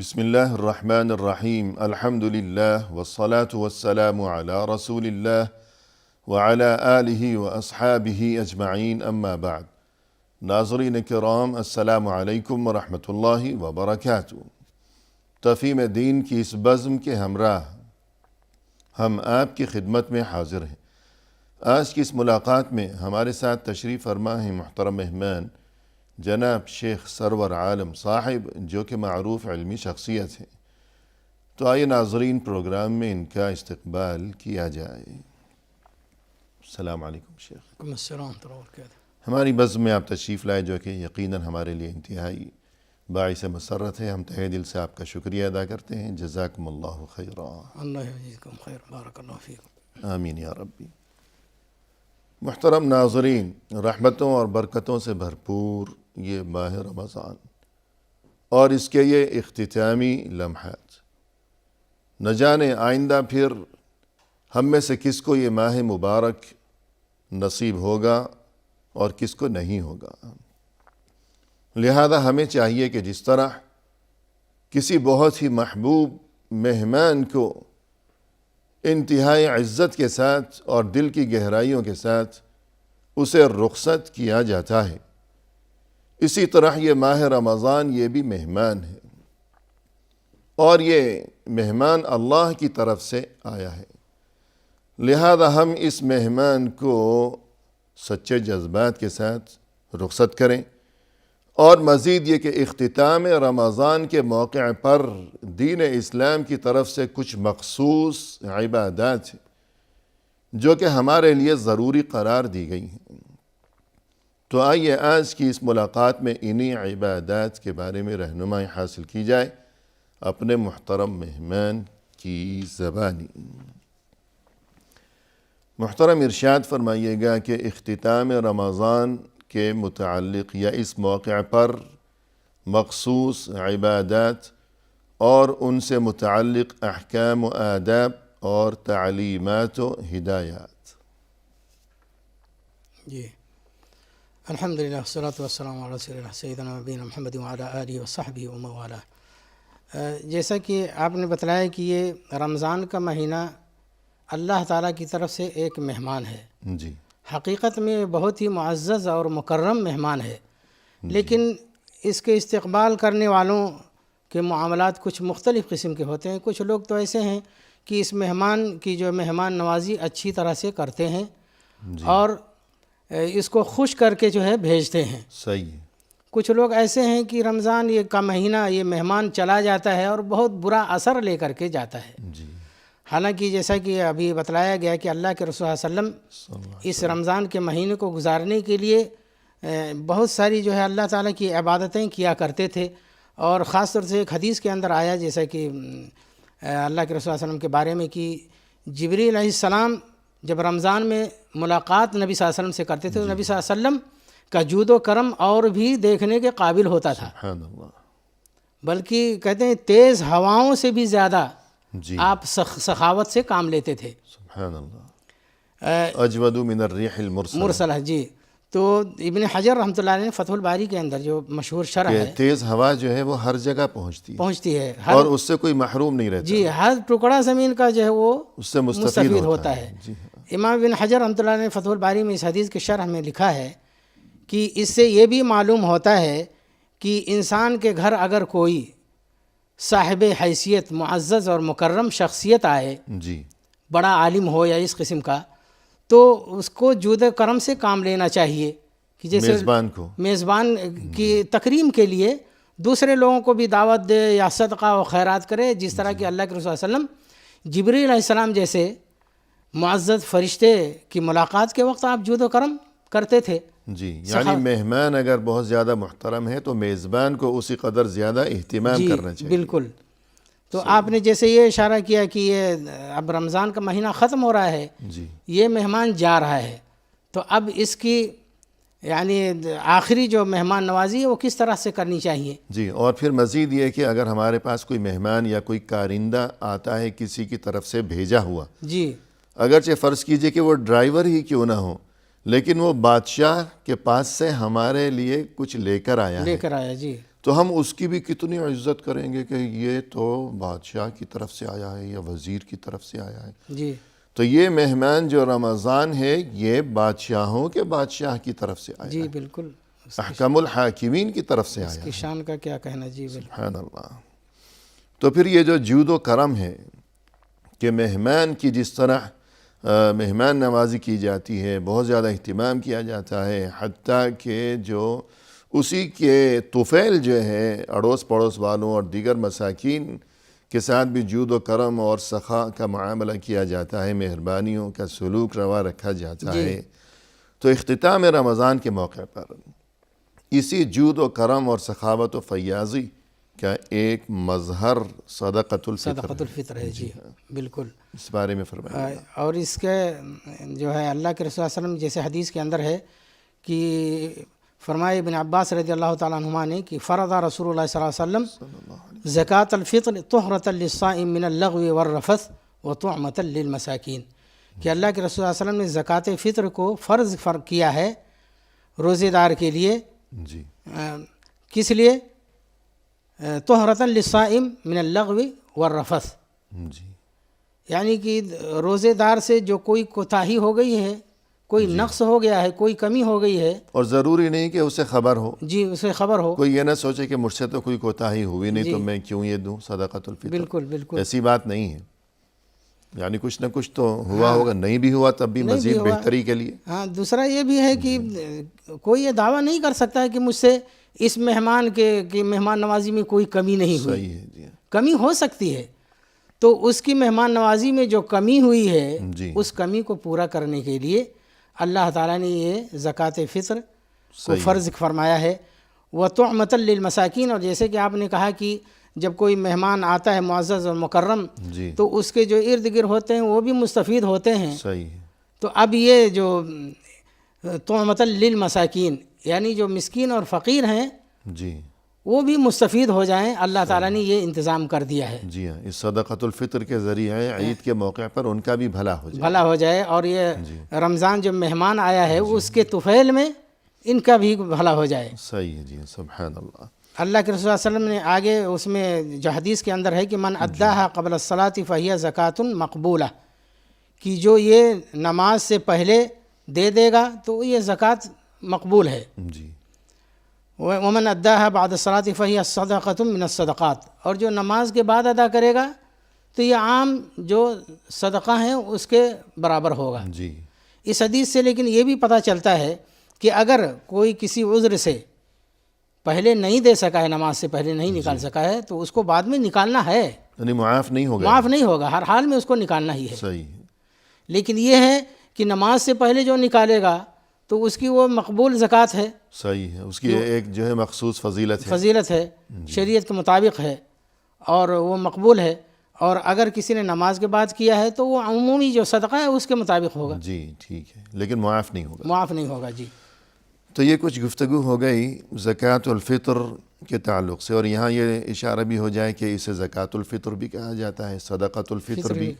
بسم اللہ الرحمن الرحیم الحمد للہ والصلاة والسلام علی رسول اللہ وعلی آلہ واصحابہ اجمعین اما بعد۔ ناظرین کرام، السلام علیکم ورحمۃ اللہ وبرکاتہ۔ تفہیم دین کی اس بزم کے ہمراہ ہم آپ کی خدمت میں حاضر ہیں۔ آج کی اس ملاقات میں ہمارے ساتھ تشریف فرما ہیں محترم مہمان جناب شیخ سرور عالم صاحب، جو کہ معروف علمی شخصیت ہیں۔ تو آئیے ناظرین، پروگرام میں ان کا استقبال کیا جائے۔ السلام علیکم شیخ۔ وعلیکم السلام ورحمۃ اللہ وبرکاتہ۔ ہماری بزم میں آپ تشریف لائے، جو کہ یقیناً ہمارے لیے انتہائی باعث مسرت ہے۔ ہم تہہ دل سے آپ کا شکریہ ادا کرتے ہیں۔ جزاکم اللہ خیرا۔ اللہ یجزیکم خیر، بارک اللہ فیکم۔ آمین یا ربی۔ محترم ناظرین، رحمتوں اور برکتوں سے بھرپور یہ ماہ رمضان اور اس کے یہ اختتامی لمحات، نہ جانے آئندہ پھر ہم میں سے کس کو یہ ماہ مبارک نصیب ہوگا اور کس کو نہیں ہوگا۔ لہذا ہمیں چاہیے کہ جس طرح کسی بہت ہی محبوب مہمان کو انتہائی عزت کے ساتھ اور دل کی گہرائیوں کے ساتھ اسے رخصت کیا جاتا ہے، اسی طرح یہ ماہ رمضان یہ بھی مہمان ہے، اور یہ مہمان اللہ کی طرف سے آیا ہے۔ لہذا ہم اس مہمان کو سچے جذبات کے ساتھ رخصت کریں، اور مزید یہ کہ اختتام رمضان کے موقع پر دین اسلام کی طرف سے کچھ مخصوص عبادات ہیں جو کہ ہمارے لیے ضروری قرار دی گئی ہیں۔ تو آئیے آج کی اس ملاقات میں انہی عبادات کے بارے میں رہنمائی حاصل کی جائے اپنے محترم مہمان کی زبانی۔ محترم ارشاد فرمائیے گا کہ اختتام رمضان کے متعلق یا اس موقع پر مخصوص عبادات اور ان سے متعلق احکام و آداب اور تعلیمات و ہدایات۔ جی، الحمدللہ والصلاۃ والسلام علی رسول اللہ سیدنا نبینا محمد وعلی آلہ وصحبہ ومن والاه۔ جیسا کہ آپ نے بتلایا کہ یہ رمضان کا مہینہ اللہ تعالیٰ کی طرف سے ایک مہمان ہے۔ جی، حقیقت میں بہت ہی معزز اور مکرم مہمان ہے، لیکن اس کے استقبال کرنے والوں کے معاملات کچھ مختلف قسم کے ہوتے ہیں۔ کچھ لوگ تو ایسے ہیں کہ اس مہمان کی جو مہمان نوازی اچھی طرح سے کرتے ہیں اور اس کو خوش کر کے جو ہے بھیجتے ہیں۔ صحیح ہے۔ کچھ لوگ ایسے ہیں کہ رمضان یہ کا مہینہ یہ مہمان چلا جاتا ہے اور بہت برا اثر لے کر کے جاتا ہے۔ جی، حالانکہ جیسا کہ ابھی بتلایا گیا کہ اللہ کے رسول صلی اللہ علیہ وسلم اس رمضان کے مہینے کو گزارنے کے لیے بہت ساری جو ہے اللہ تعالیٰ کی عبادتیں کیا کرتے تھے، اور خاص طور سے ایک حدیث کے اندر آیا جیسا کہ اللہ کے رسول صلی اللہ علیہ وسلم کے بارے میں کہ جبریل علیہ السلام جب رمضان میں ملاقات نبی صلی اللہ علیہ وسلم سے کرتے تھے تو نبی صلی اللہ علیہ وسلم کا جود و کرم اور بھی دیکھنے کے قابل ہوتا تھا، سبحان اللہ۔ بلکہ کہتے ہیں تیز ہواؤں سے بھی زیادہ جی، آپ سخاوت سے کام لیتے تھے۔ سبحان اللہ۔ اجود من الریح المرسلہ۔ مرسلہ، جی۔ تو ابن حجر رحمۃ اللہ علیہ نے فتح الباری کے اندر جو مشہور شرح کہ ہے، تیز ہوا جو ہے وہ ہر جگہ پہنچتی ہے ہر اور اس سے کوئی محروم نہیں رہتا۔ جی، ہر ٹکڑا زمین کا جو ہے وہ اس سے مستفید ہوتا ہے۔ جی، امام ابن حجر رحمۃ اللہ علیہ نے فتح الباری میں اس حدیث کے شرح میں لکھا ہے کہ اس سے یہ بھی معلوم ہوتا ہے کہ انسان کے گھر اگر کوئی صاحب حیثیت معزز اور مکرم شخصیت آئے، جی، بڑا عالم ہو یا اس قسم کا، تو اس کو جود و کرم سے کام لینا چاہیے کہ جیسے میزبان کی تکریم کے لیے دوسرے لوگوں کو بھی دعوت دے یا صدقہ و خیرات کرے، جس طرح کہ اللہ کے رسول صلی اللہ علیہ وسلم جبریل علیہ السلام جیسے معزز فرشتے کی ملاقات کے وقت آپ جود و کرم کرتے تھے۔ جی، یعنی مہمان اگر بہت زیادہ محترم ہے تو میزبان کو اسی قدر زیادہ اہتمام کرنا چاہیے۔ بالکل۔ تو آپ نے جیسے یہ اشارہ کیا کہ یہ اب رمضان کا مہینہ ختم ہو رہا ہے، جی، یہ مہمان جا رہا ہے، تو اب اس کی یعنی آخری جو مہمان نوازی ہے وہ کس طرح سے کرنی چاہیے۔ جی، اور پھر مزید یہ کہ اگر ہمارے پاس کوئی مہمان یا کوئی کارندہ آتا ہے کسی کی طرف سے بھیجا ہوا، جی، اگرچہ فرض کیجئے کہ وہ ڈرائیور ہی کیوں نہ ہو، لیکن وہ بادشاہ کے پاس سے ہمارے لیے کچھ لے کر آیا لے کر آیا، جی، تو ہم اس کی بھی کتنی عزت کریں گے کہ یہ تو بادشاہ کی طرف سے آیا ہے یا وزیر کی طرف سے آیا ہے. جی تو یہ مہمان جو رمضان ہے یہ بادشاہوں کے بادشاہ کی طرف سے آیا جی ہے, بالکل, احکم الحاکمین کی طرف سے اس آیا کی ہے. شان کا کیا کہنا. جی بالکل. سبحان اللہ. تو پھر یہ جو جود و کرم ہے کہ مہمان کی جس طرح مہمان نوازی کی جاتی ہے, بہت زیادہ اہتمام کیا جاتا ہے, حتیٰ کہ جو اسی کے طفیل جو ہے اڑوس پڑوس والوں اور دیگر مساکین کے ساتھ بھی جود و کرم اور سخا کا معاملہ کیا جاتا ہے, مہربانیوں کا سلوک روا رکھا جاتا ہے. تو اختتام رمضان کے موقع پر اسی جود و کرم اور سخاوت و فیاضی کا ایک مظہر صدقۃ الفطر ہے. جی بالکل. اس بارے میں فرمائیں. اور اس کے جو ہے اللہ کے رسول صلی اللہ علیہ وسلم جیسے حدیث کے اندر ہے کہ فرمائے ابن عباس رضی اللہ تعالیٰ عنہما نے کہ فرض رسول اللہ صلی اللہ علیہ وسلم زکوٰۃ الفطر طہرۃ للصائم من اللغو والرفث وطعمۃ للمساکین, کہ اللہ کے رسول صلی اللہ علیہ وسلم نے زکوٰۃ فطر کو فرض کیا ہے روزے دار کے لیے. جی کس لیے؟ طہرۃ للصائم من اللغو والرفث, جی یعنی کہ روزے دار سے جو کوئی کوتاہی ہو گئی ہے, کوئی نقص ہو گیا ہے, کوئی کمی ہو گئی ہے, اور ضروری نہیں کہ اسے خبر ہو, جی اسے خبر ہو, کوئی یہ نہ سوچے کہ مجھ سے تو کوئی کوتاہی ہوئی نہیں تو میں کیوں یہ دوں صدقۃ الفطر. بالکل بالکل. ایسی بات نہیں ہے, یعنی کچھ نہ کچھ تو ہوا ہوگا, نہیں بھی ہوا تب بھی مزید بہتری کے لیے. ہاں دوسرا یہ بھی ہے کہ کوئی یہ دعویٰ نہیں کر سکتا ہے کہ مجھ سے اس مہمان کی مہمان نوازی میں کوئی کمی نہیں ہوئی. صحیح ہے. جی کمی ہو سکتی ہے, تو اس کی مہمان نوازی میں جو کمی ہوئی ہے جی اس کمی کو پورا کرنے کے لیے اللہ تعالیٰ نے یہ زکوٰۃ فطر کو فرض فرمایا ہے. وطعمۃ للمساکین, اور جیسے کہ آپ نے کہا کہ جب کوئی مہمان آتا ہے معزز اور مکرم جی تو اس کے جو ارد گرد ہوتے ہیں وہ بھی مستفید ہوتے ہیں. صحیح ہے. تو اب یہ جو طعمۃ للمساکین یعنی جو مسکین اور فقیر ہیں جی وہ بھی مستفید ہو جائیں, اللہ تعالیٰ نے یہ انتظام کر دیا ہے. جی ہاں, اس صدقۃ الفطر کے ذریعے عید کے موقع پر ان کا بھی بھلا ہو جائے. بھلا ہو جائے, اور یہ رمضان جو مہمان آیا ہے اس کے طفیل میں ان کا بھی بھلا ہو جائے. صحیح ہے. جی سبحان اللہ. اللہ کے رسول صلی اللہ علیہ وسلم نے آگے اس میں جو حدیث کے اندر ہے کہ من اداہا قبل الصلاۃ فہی زکوٰۃ مقبولہ, کہ جو یہ نماز سے پہلے دے دے گا تو یہ زکوٰۃ مقبول ہے. جی ومن اداہا بعد الصلاۃ فہی صدقۃ من الصدقات, اور جو نماز کے بعد ادا کرے گا تو یہ عام جو صدقہ ہیں اس کے برابر ہوگا. جی اس حدیث سے لیکن یہ بھی پتہ چلتا ہے کہ اگر کوئی کسی عذر سے پہلے نہیں دے سکا ہے, نماز سے پہلے نہیں نکال سکا ہے, تو اس کو بعد میں نکالنا ہے, یعنی معاف نہیں ہوگا. معاف نہیں ہوگا, ہر حال میں اس کو نکالنا ہی ہے. صحیح ہے. لیکن یہ ہے کہ نماز سے پہلے جو نکالے گا تو اس کی وہ مقبول زکوٰۃ ہے. صحیح ہے. اس کی ایک جو ہے مخصوص فضیلت ہے, شریعت کے مطابق ہے اور وہ مقبول ہے. اور اگر کسی نے نماز کے بعد کیا ہے تو وہ عمومی جو صدقہ ہے اس کے مطابق ہوگا. جی ٹھیک ہے, لیکن معاف نہیں ہوگا. معاف نہیں ہوگا. جی تو یہ کچھ گفتگو ہو گئی زکوٰۃ الفطر کے تعلق سے, اور یہاں یہ اشارہ بھی ہو جائے کہ اسے زکوٰۃ الفطر بھی کہا جاتا ہے, صدقۃ الفطر بھی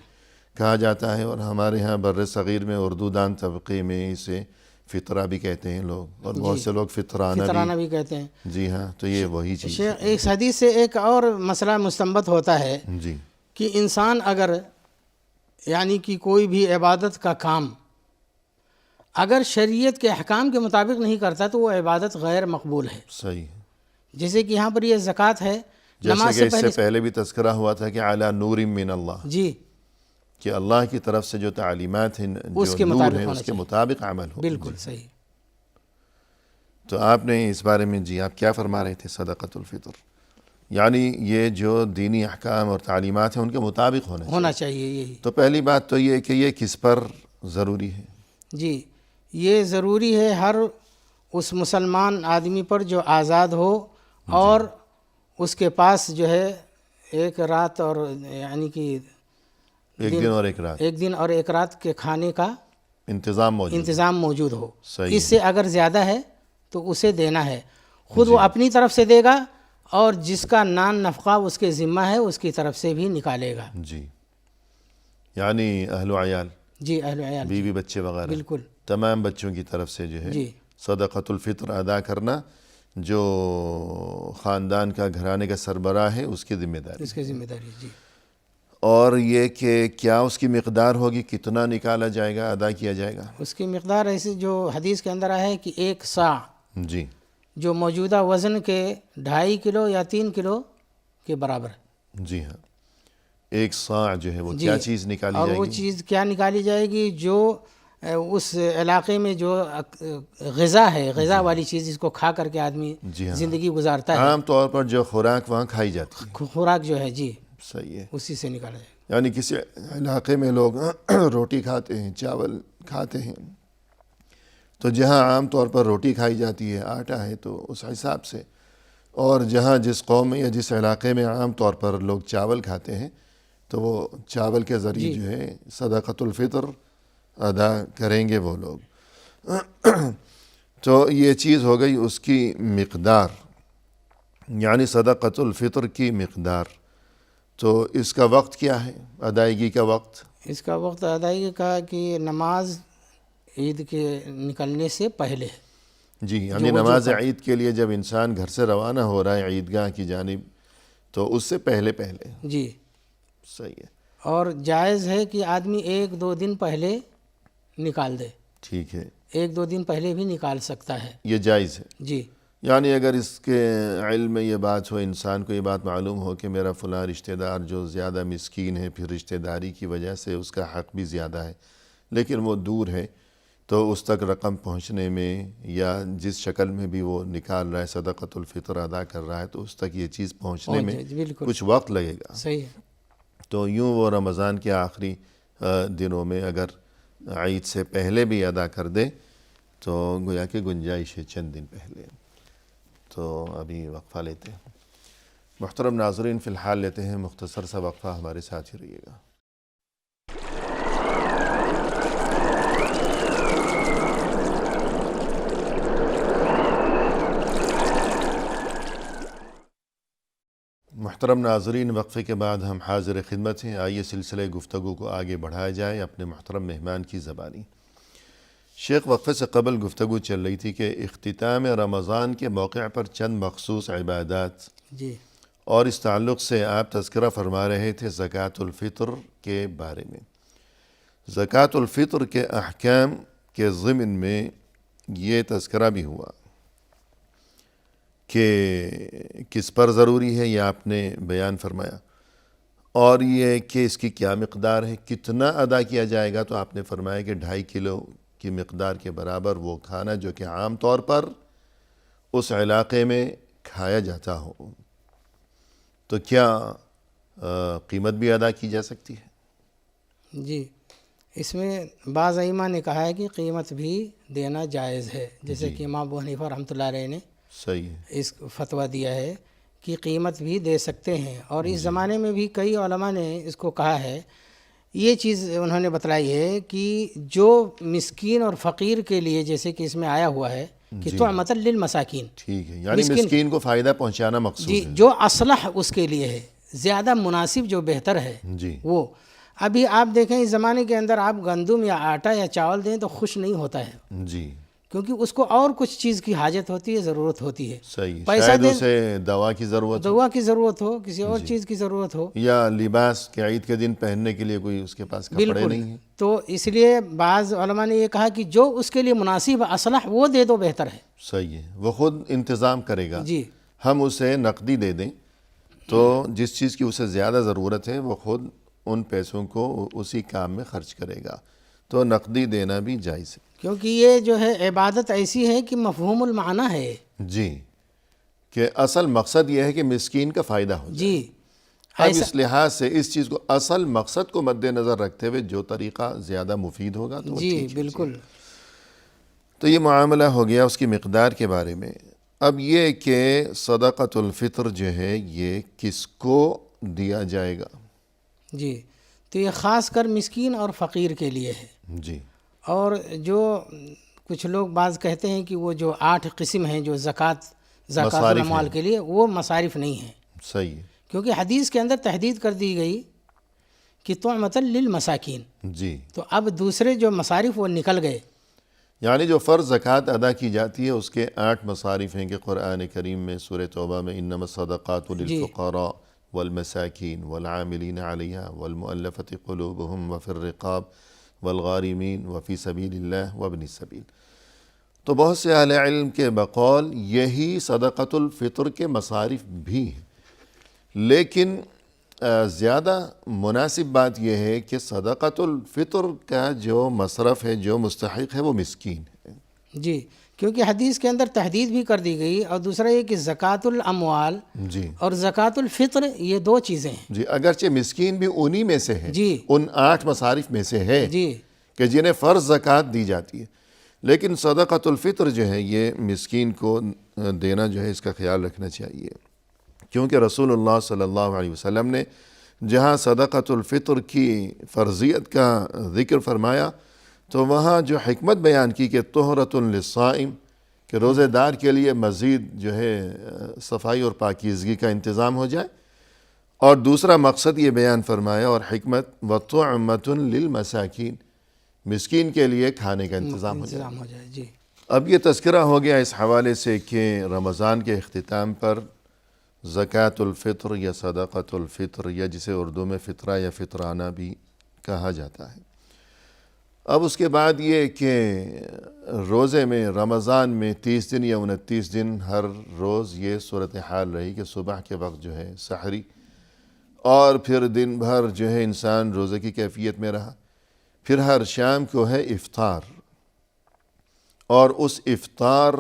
کہا جاتا ہے, اور ہمارے ہاں بر صغیر میں اردو دان طبقے میں اسے فطرہ بھی کہتے ہیں لوگ, اور بہت سے لوگ فطرانہ بھی کہتے ہیں. جی ہاں, تو یہ وہی چیز ہے. اس حدیث سے ایک اور مسئلہ مستنبط ہوتا ہے جی کہ انسان اگر یعنی کہ کوئی بھی عبادت کا کام اگر شریعت کے احکام کے مطابق نہیں کرتا تو وہ عبادت غیر مقبول ہے. صحیح ہے. جیسے کہ یہاں پر یہ زکوٰۃ ہے, جیسے کہ اس سے پہلے بھی تذکرہ ہوا تھا کہ علی نور من اللہ, جی کہ اللہ کی طرف سے جو تعلیمات ہیں جو نور ہیں اس کے مطابق عمل ہو. بالکل صحیح. تو آپ نے اس بارے میں جی آپ کیا فرما رہے تھے؟ صدقۃ الفطر یعنی یہ جو دینی احکام اور تعلیمات ہیں ان کے مطابق ہونا چاہیے. یہی تو پہلی بات تو یہ کہ یہ کس پر ضروری ہے؟ جی یہ ضروری ہے ہر اس مسلمان آدمی پر جو آزاد ہو اور اس کے پاس جو ہے ایک رات اور یعنی کہ ایک دن اور ایک رات کے کھانے کا انتظام موجود ہو. صحیح. اس سے اگر زیادہ ہے تو اسے دینا ہے, خود وہ اپنی طرف سے دے گا اور جس کا نان نفقہ اس کے ذمہ ہے اس کی طرف سے بھی نکالے گا. جی یعنی اہل و عیال, جی اہل و عیال, بیوی بچے وغیرہ, بالکل تمام بچوں کی طرف سے جو ہے جی صدقۃ الفطر ادا کرنا جو خاندان کا گھرانے کا سربراہ ہے اس کی ذمہ داری. اس کی ذمہ داری. جی. اور یہ کہ کیا اس کی مقدار ہوگی, کتنا نکالا جائے گا, ادا کیا جائے گا؟ اس کی مقدار ایسی جو حدیث کے اندر آیا ہے کہ 1 صاع جی. جو موجودہ وزن کے 2.5 کلو یا 3 کلو کے برابر ہے. جی ہاں. 1 صاع جو ہے وہ جی. کیا چیز نکالی اور جائے وہ گی؟ چیز کیا نکالی جائے گی؟ جو اس علاقے میں جو غذا ہے، غذا والی چیز جس کو کھا کر کے آدمی جی ہاں. زندگی گزارتا ہے، عام طور پر جو خوراک وہاں کھائی جاتی ہے. خوراک جو ہے. جی صحیح ہے. اسی سے نکالا جائے. یعنی کسی علاقے میں لوگ روٹی کھاتے ہیں، چاول کھاتے ہیں، تو جہاں عام طور پر روٹی کھائی جاتی ہے، آٹا ہے، تو اس حساب سے، اور جہاں جس قوم میں یا جس علاقے میں عام طور پر لوگ چاول کھاتے ہیں تو وہ چاول کے ذریعے جو ہے صدقۃ الفطر ادا کریں گے وہ لوگ. تو یہ چیز ہو گئی اس کی مقدار، یعنی صدقۃ الفطر کی مقدار. تو اس کا وقت کیا ہے، ادائیگی کا وقت؟ اس کا وقت ادائیگی کا کہ نماز عید کے نکلنے سے پہلے. جی، یعنی نماز عید کے لیے جب انسان گھر سے روانہ ہو رہا ہے عیدگاہ کی جانب، تو اس سے پہلے. جی صحیح ہے. اور جائز ہے کہ آدمی 1-2 دن پہلے نکال دے. ٹھیک ہے. 1-2 دن پہلے بھی نکال سکتا ہے. یہ جائز ہے. جی. یعنی اگر اس کے علم میں یہ بات ہو، انسان کو یہ بات معلوم ہو کہ میرا فلاں رشتہ دار جو زیادہ مسکین ہے، پھر رشتہ داری کی وجہ سے اس کا حق بھی زیادہ ہے، لیکن وہ دور ہے، تو اس تک رقم پہنچنے میں یا جس شکل میں بھی وہ نکال رہا ہے، صدقۃ الفطر ادا کر رہا ہے، تو اس تک یہ چیز پہنچنے میں کچھ وقت لگے گا. صحیح ہے. تو یوں وہ رمضان کے آخری دنوں میں اگر عید سے پہلے بھی ادا کر دے تو گویا کہ گنجائش ہے چند دن پہلے. تو ابھی وقفہ لیتے ہیں. محترم ناظرین، فی الحال لیتے ہیں مختصر سا وقفہ، ہمارے ساتھ ہی رہیے گا. محترم ناظرین، وقفے کے بعد ہم حاضر خدمت ہیں. آئیے سلسلے گفتگو کو آگے بڑھایا جائے اپنے محترم مہمان کی زبانی. شیخ، وقفے سے قبل گفتگو چل رہی تھی کہ اختتام رمضان کے موقع پر چند مخصوص عبادات، جی، اور اس تعلق سے آپ تذکرہ فرما رہے تھے زکوٰۃ الفطر کے بارے میں. زکوٰۃ الفطر کے احکام کے ضمن میں یہ تذکرہ بھی ہوا کہ کس پر ضروری ہے، یہ آپ نے بیان فرمایا، اور یہ کہ اس کی کیا مقدار ہے، کتنا ادا کیا جائے گا. تو آپ نے فرمایا کہ 2.5 کلو کی مقدار کے برابر وہ کھانا جو کہ عام طور پر اس علاقے میں کھایا جاتا ہو. تو کیا قیمت بھی ادا کی جا سکتی ہے؟ جی، اس میں بعض ائمہ نے کہا ہے کہ قیمت بھی دینا جائز ہے، جیسے کہ امام ابو حنیفہ رحمۃ اللہ علیہ نے صحیح ہے اس فتویٰ دیا ہے کہ قیمت بھی دے سکتے ہیں. اور اس زمانے میں بھی کئی علماء نے اس کو کہا ہے. یہ چیز انہوں نے بتلائی ہے کہ جو مسکین اور فقیر کے لیے، جیسے کہ اس میں آیا ہوا ہے کہ طعمۃ للمساکین، ٹھیک ہے، یعنی مسکین کو فائدہ پہنچانا مقصود جی، ہے. جو اصلح اس کے لیے ہے، زیادہ مناسب، جو بہتر ہے جی وہ. ابھی آپ دیکھیں اس زمانے کے اندر آپ گندم یا آٹا یا چاول دیں تو خوش نہیں ہوتا ہے، جی، کیونکہ اس کو اور کچھ چیز کی حاجت ہوتی ہے، ضرورت ہوتی ہے. صحیح. پیسہ شاید دیں، اسے دوا کی ضرورت ہو، دوا کی ضرورت ہو، کسی اور چیز کی ضرورت ہو، یا لباس کے عید کے دن پہننے کے لیے کوئی اس کے پاس کپڑے نہیں ہیں. تو اس لیے بعض علماء نے یہ کہا کہ جو اس کے لیے مناسب اصلح وہ دے دو، بہتر ہے. صحیح ہے، وہ خود انتظام کرے گا. جی، ہم اسے نقدی دے دیں تو جس چیز کی اسے زیادہ ضرورت ہے وہ خود ان پیسوں کو اسی کام میں خرچ کرے گا. تو نقدی دینا بھی جائز ہے، کیونکہ یہ جو ہے عبادت ایسی ہے کہ مفہوم المعنی ہے. جی، کہ اصل مقصد یہ ہے کہ مسکین کا فائدہ ہو جائے. جی، اب اس لحاظ سے اس چیز کو، اصل مقصد کو مد نظر رکھتے ہوئے جو طریقہ زیادہ مفید ہوگا تو وہ جی ٹھیک ہے. بالکل. تو یہ معاملہ ہو گیا اس کی مقدار کے بارے میں. اب یہ کہ صدقۃ الفطر جو ہے یہ کس کو دیا جائے گا؟ جی، تو یہ خاص کر مسکین اور فقیر کے لیے ہے. جی، اور جو کچھ لوگ بعض کہتے ہیں کہ وہ جو 8 قسم ہیں جو زکوٰۃ الاموال کے لیے، وہ مصارف نہیں ہیں. صحیح ہے، کیونکہ حدیث کے اندر تحدید کر دی گئی کہ طعمۃ للمساکین. جی. تو اب دوسرے جو مصارف وہ نکل گئے. یعنی جو فرض زکوٰۃ ادا کی جاتی ہے اس کے 8 مصارف ہیں کہ قرآن کریم میں سورہ توبہ میں انما الصدقات للفقراء والمساکین والعاملین علیہا والمؤلفۃ قلوبہم وفی الرقاب والغارمین وفی سبیل اللہ وابن السبیل. تو بہت سے اہل علم کے بقول یہی صدقۃ الفطر کے مصارف بھی ہیں، لیکن زیادہ مناسب بات یہ ہے کہ صدقۃ الفطر کا جو مصرف ہے، جو مستحق ہے، وہ مسکین ہے. جی، کیونکہ حدیث کے اندر تحدید بھی کر دی گئی، اور دوسرا یہ کہ زکوٰۃ الاموال جی اور زکوٰۃ الفطر یہ 2 چیزیں ہیں. جی، اگرچہ مسکین بھی انہی میں سے ہے، جی ان 8 مصارف میں سے ہے جی کہ جنہیں فرض زکوٰۃ دی جاتی ہے، لیکن صدقۃ الفطر جو ہے یہ مسکین کو دینا جو ہے اس کا خیال رکھنا چاہیے، کیونکہ رسول اللہ صلی اللہ علیہ وسلم نے جہاں صدقۃ الفطر کی فرضیت کا ذکر فرمایا تو وہاں جو حکمت بیان کی کہ طہرۃ للصائم، کہ روزے دار کے لیے مزید جو ہے صفائی اور پاکیزگی کا انتظام ہو جائے، اور دوسرا مقصد یہ بیان فرمایا اور حکمت وطعمۃ للمساکین، مسکین کے لیے کھانے کا انتظام ہو جائے. جی. اب یہ تذکرہ ہو گیا اس حوالے سے کہ رمضان کے اختتام پر زکوٰۃ الفطر یا صدقۃ الفطر، یا جسے اردو میں فطرہ یا فطرانہ بھی کہا جاتا ہے. اب اس کے بعد یہ کہ روزے میں رمضان میں 30 دن یا 29 دن ہر روز یہ صورتحال رہی کہ صبح کے وقت جو ہے سحری، اور پھر دن بھر جو ہے انسان روزے کی کیفیت میں رہا، پھر ہر شام کو ہے افطار، اور اس افطار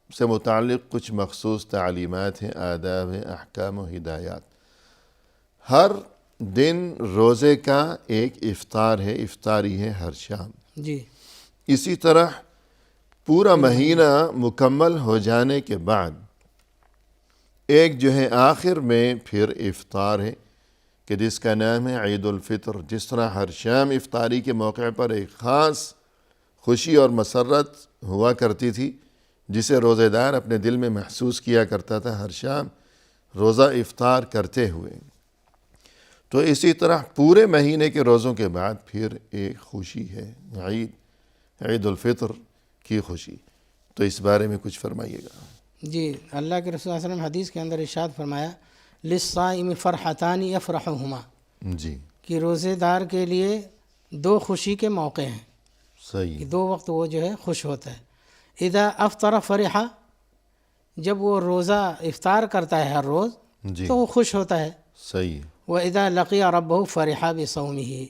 سے متعلق کچھ مخصوص تعلیمات ہیں، آداب ہیں، احکام و ہدایات. ہر دن روزے کا ایک افطار ہے، افطاری ہے ہر شام. جی. اسی طرح پورا مہینہ مکمل ہو جانے کے بعد ایک جو ہے آخر میں پھر افطار ہے کہ جس کا نام ہے عید الفطر. جس طرح ہر شام افطاری کے موقع پر ایک خاص خوشی اور مسرت ہوا کرتی تھی جسے روزے دار اپنے دل میں محسوس کیا کرتا تھا ہر شام روزہ افطار کرتے ہوئے، تو اسی طرح پورے مہینے کے روزوں کے بعد پھر ایک خوشی ہے، عید الفطر کی خوشی. تو اس بارے میں کچھ فرمائیے گا. جی، اللہ کے رسول صلی اللہ علیہ وسلم حدیث کے اندر ارشاد فرمایا للصائم فرحتان یفرحہما، جی کہ روزے دار کے لیے 2 خوشی کے موقع ہیں، صحیح. کہ 2 وقت وہ جو ہے خوش ہوتا ہے. اذا افطر فرحہ، جب وہ روزہ افطار کرتا ہے ہر روز جی تو وہ خوش ہوتا ہے. صحیح. وَإِذَا لَقِيَ رَبَّهُ فَرِحَ بِصَوْمِهِ،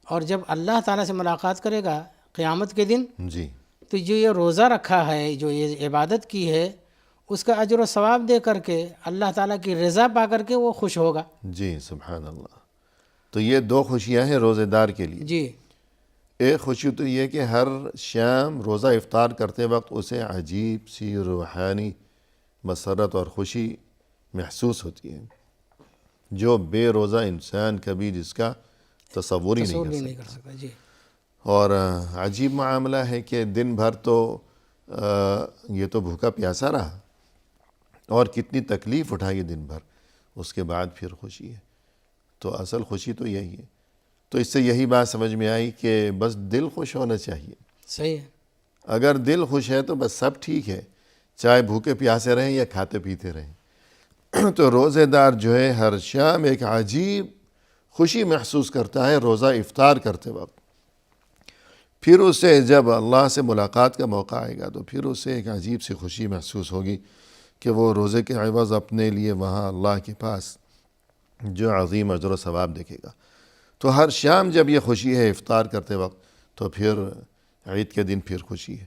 اور جب اللہ تعالیٰ سے ملاقات کرے گا قیامت کے دن جی تو جو یہ روزہ رکھا ہے، جو یہ عبادت کی ہے، اس کا اجر و ثواب دے کر کے اللہ تعالیٰ کی رضا پا کر کے وہ خوش ہوگا. جی سبحان اللہ. تو یہ 2 خوشیاں ہیں روزے دار کے لیے. جی. ایک خوشی تو یہ کہ ہر شام روزہ افطار کرتے وقت اسے عجیب سی روحانی مسرت اور خوشی محسوس ہوتی ہے جو بے روزہ انسان کبھی جس کا تصور ہی نہیں کر سکتا. جی. اور عجیب معاملہ ہے کہ دن بھر تو یہ تو بھوکا پیاسا رہا اور کتنی تکلیف اٹھائی دن بھر، اس کے بعد پھر خوشی ہے. تو اصل خوشی تو یہی ہے. تو اس سے یہی بات سمجھ میں آئی کہ بس دل خوش ہونا چاہیے. صحیح ہے. اگر دل خوش ہے تو بس سب ٹھیک ہے، چاہے بھوکے پیاسے رہیں یا کھاتے پیتے رہیں. تو روزے دار جو ہے ہر شام ایک عجیب خوشی محسوس کرتا ہے روزہ افطار کرتے وقت. پھر اسے جب اللہ سے ملاقات کا موقع آئے گا تو پھر اسے ایک عجیب سی خوشی محسوس ہوگی کہ وہ روزے کے عوض اپنے لیے وہاں اللہ کے پاس جو عظیم اجر و ثواب دیکھے گا. تو ہر شام جب یہ خوشی ہے افطار کرتے وقت تو پھر عید کے دن پھر خوشی ہے.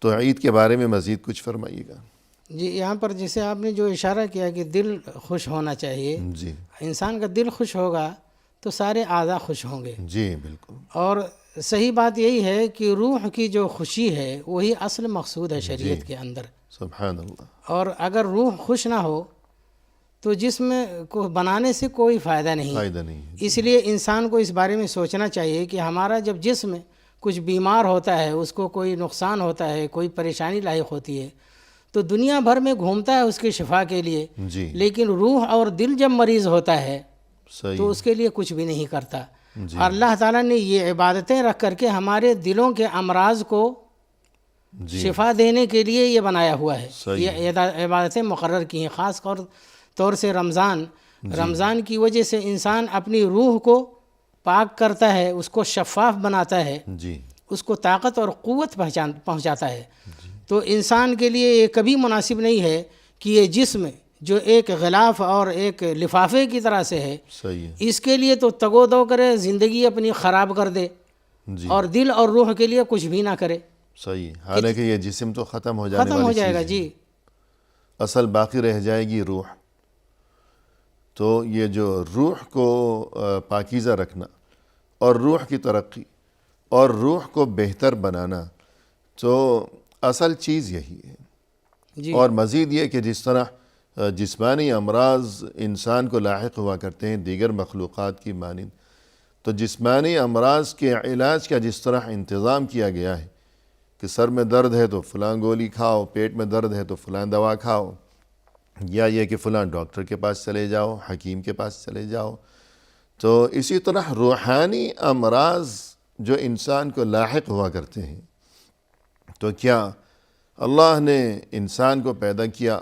تو عید کے بارے میں مزید کچھ فرمائیے گا. جی، یہاں پر جیسے آپ نے جو اشارہ کیا کہ دل خوش ہونا چاہیے، جی انسان کا دل خوش ہوگا تو سارے اعضاء خوش ہوں گے. جی بالکل. اور صحیح بات یہی ہے کہ روح کی جو خوشی ہے وہی اصل مقصود ہے شریعت کے اندر. سبحان اللہ. اور اگر روح خوش نہ ہو تو جسم کو بنانے سے کوئی فائدہ نہیں. اس لیے انسان کو اس بارے میں سوچنا چاہیے کہ ہمارا جب جسم کچھ بیمار ہوتا ہے، اس کو کوئی نقصان ہوتا ہے، کوئی پریشانی لاحق ہوتی ہے، تو دنیا بھر میں گھومتا ہے اس کی شفا کے لیے، جی لیکن روح اور دل جب مریض ہوتا ہے صحیح. تو اس کے لیے کچھ بھی نہیں کرتا. جی. اور اللہ تعالیٰ نے یہ عبادتیں رکھ کر کے ہمارے دلوں کے امراض کو شفا دینے کے لیے یہ بنایا ہوا ہے، صحیح یہ عبادتیں مقرر کی ہیں. خاص طور سے رمضان کی وجہ سے انسان اپنی روح کو پاک کرتا ہے، اس کو شفاف بناتا ہے، جی اس کو طاقت اور قوت پہنچاتا ہے. تو انسان کے لیے یہ کبھی مناسب نہیں ہے کہ یہ جسم جو ایک غلاف اور ایک لفافے کی طرح سے ہے، صحیح ہے. اس کے لیے تو تگ و دو کرے، زندگی اپنی خراب کر دے، جی اور دل اور روح کے لیے کچھ بھی نہ کرے. صحیح ہے. حالانکہ یہ جسم تو ختم ہو جانے ختم ہو والی جائے گا. چیز ہے. جی اصل باقی رہ جائے گی روح. تو یہ جو روح کو پاکیزہ رکھنا اور روح کی ترقی اور روح کو بہتر بنانا، تو اصل چیز یہی ہے. جی اور مزید یہ کہ جس طرح جسمانی امراض انسان کو لاحق ہوا کرتے ہیں دیگر مخلوقات کی مانند، تو جسمانی امراض کے علاج کا جس طرح انتظام کیا گیا ہے کہ سر میں درد ہے تو فلاں گولی کھاؤ، پیٹ میں درد ہے تو فلاں دوا کھاؤ، یا یہ کہ فلاں ڈاکٹر کے پاس چلے جاؤ، حکیم کے پاس چلے جاؤ، تو اسی طرح روحانی امراض جو انسان کو لاحق ہوا کرتے ہیں، تو کیا اللہ نے انسان کو پیدا کیا،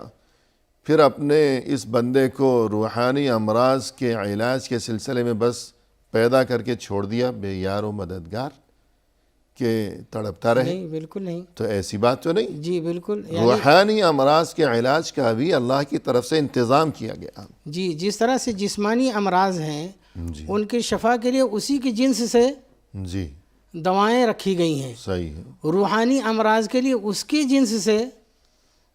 پھر اپنے اس بندے کو روحانی امراض کے علاج کے سلسلے میں بس پیدا کر کے چھوڑ دیا بے یار و مددگار کہ تڑپتا رہے؟ نہیں، بالکل نہیں. تو ایسی بات تو نہیں. جی بالکل. روحانی امراض کے علاج کا بھی اللہ کی طرف سے انتظام کیا گیا. جی جس طرح سے جسمانی امراض ہیں جی ان کی شفا کے لیے اسی کی جنس سے جی دوائیں رکھی گئی ہیں. صحیح ہے. روحانی امراض کے لیے اس کی جنس سے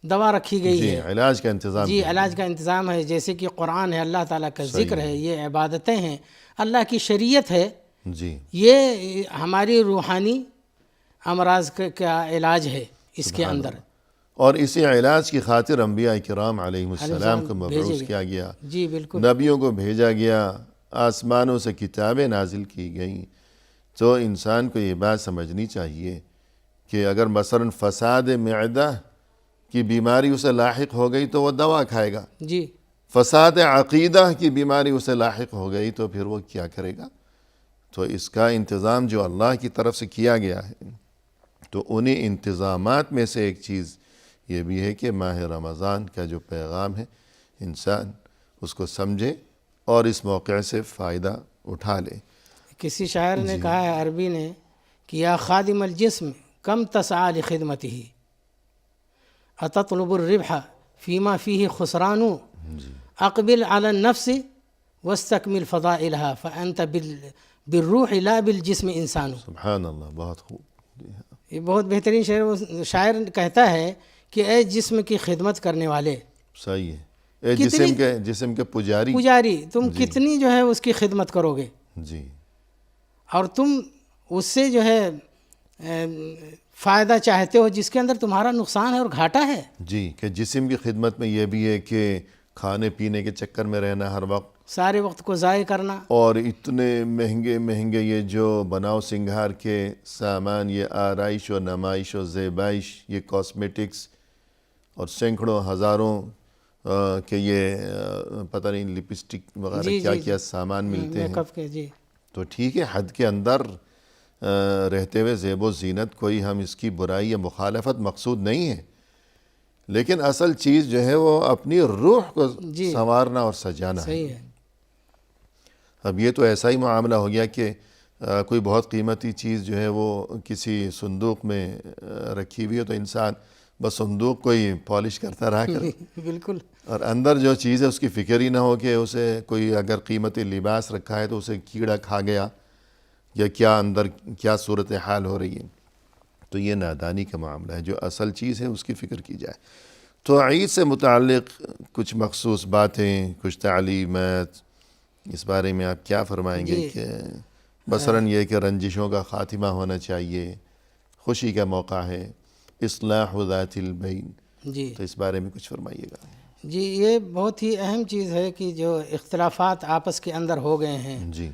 دوا رکھی گئی جی ہے. علاج کا انتظام جی کیا. علاج کا انتظام ہے. جیسے کہ قرآن ہے، اللہ تعالیٰ کا ذکر ہے، یہ عبادتیں ہیں، اللہ کی شریعت ہے، جی یہ ہماری روحانی امراض کا علاج ہے اس کے اندر. اور اسی علاج کی خاطر انبیاء کرام علیہ السلام کو مبعوث کیا گیا. جی بالکل. نبیوں کو بھیجا گیا، آسمانوں سے کتابیں نازل کی گئیں. تو انسان کو یہ بات سمجھنی چاہیے کہ اگر مثلا فساد معدہ کی بیماری اسے لاحق ہو گئی تو وہ دوا کھائے گا. جی فساد عقیدہ کی بیماری اسے لاحق ہو گئی تو پھر وہ کیا کرے گا؟ تو اس کا انتظام جو اللہ کی طرف سے کیا گیا ہے، تو انہی انتظامات میں سے ایک چیز یہ بھی ہے کہ ماہ رمضان کا جو پیغام ہے انسان اس کو سمجھے اور اس موقع سے فائدہ اٹھا لے. کسی شاعر نے کہا ہے عربی نے کہ یا خادم الجسم کم تسعى لخدمته اتطلب الربح فيما فيه خسران اقبل على النفس واستكمل فضائلها فانت بالروح لا بالجسم انسان. سبحان اللہ، بہت خوب. یہ بہت بہترین شعر. وہ شاعر کہتا ہے کہ اے جسم کی خدمت کرنے والے، صحیح ہے، اے جسم کے پجاری تم کتنی جو ہے اس کی خدمت کرو گے، جی، اور تم اس سے جو ہے فائدہ چاہتے ہو جس کے اندر تمہارا نقصان ہے اور گھاٹا ہے. جی، کہ جسم کی خدمت میں یہ بھی ہے کہ کھانے پینے کے چکر میں رہنا ہر وقت، سارے وقت کو ضائع کرنا، اور اتنے مہنگے یہ جو بناؤ سنگھار کے سامان، یہ آرائش و نمائش و زیبائش، یہ کاسمیٹکس، اور سینکڑوں ہزاروں کہ یہ پتہ نہیں لپسٹک وغیرہ کیا سامان ملتے ہیں. میک اپ کے. جی تو ٹھیک ہے، حد کے اندر رہتے ہوئے زیب و زینت، کوئی ہم اس کی برائی یا مخالفت مقصود نہیں ہے، لیکن اصل چیز جو ہے وہ اپنی روح کو سنوارنا اور سجانا ہے. صحیح ہے. اب یہ تو ایسا ہی معاملہ ہو گیا کہ کوئی بہت قیمتی چیز جو ہے وہ کسی صندوق میں رکھی ہوئی ہے تو انسان بس صندوق کو ہی پالش کرتا رہا کر، بالکل، اور اندر جو چیز ہے اس کی فکر ہی نہ ہو کہ اسے کوئی اگر قیمتی لباس رکھا ہے تو اسے کیڑا کھا گیا یا کیا اندر کیا صورتحال ہو رہی ہے. تو یہ نادانی کا معاملہ ہے. جو اصل چیز ہے اس کی فکر کی جائے. تو عید سے متعلق کچھ مخصوص باتیں، کچھ تعلیمات، اس بارے میں آپ کیا فرمائیں گے؟ کہ مثلاً یہ کہ رنجشوں کا خاتمہ ہونا چاہیے، خوشی کا موقع ہے، اصلاح ذات البین. جی تو اس بارے میں کچھ فرمائیے گا. جی یہ بہت ہی اہم چیز ہے کہ جو اختلافات آپس کے اندر ہو گئے ہیں، جی،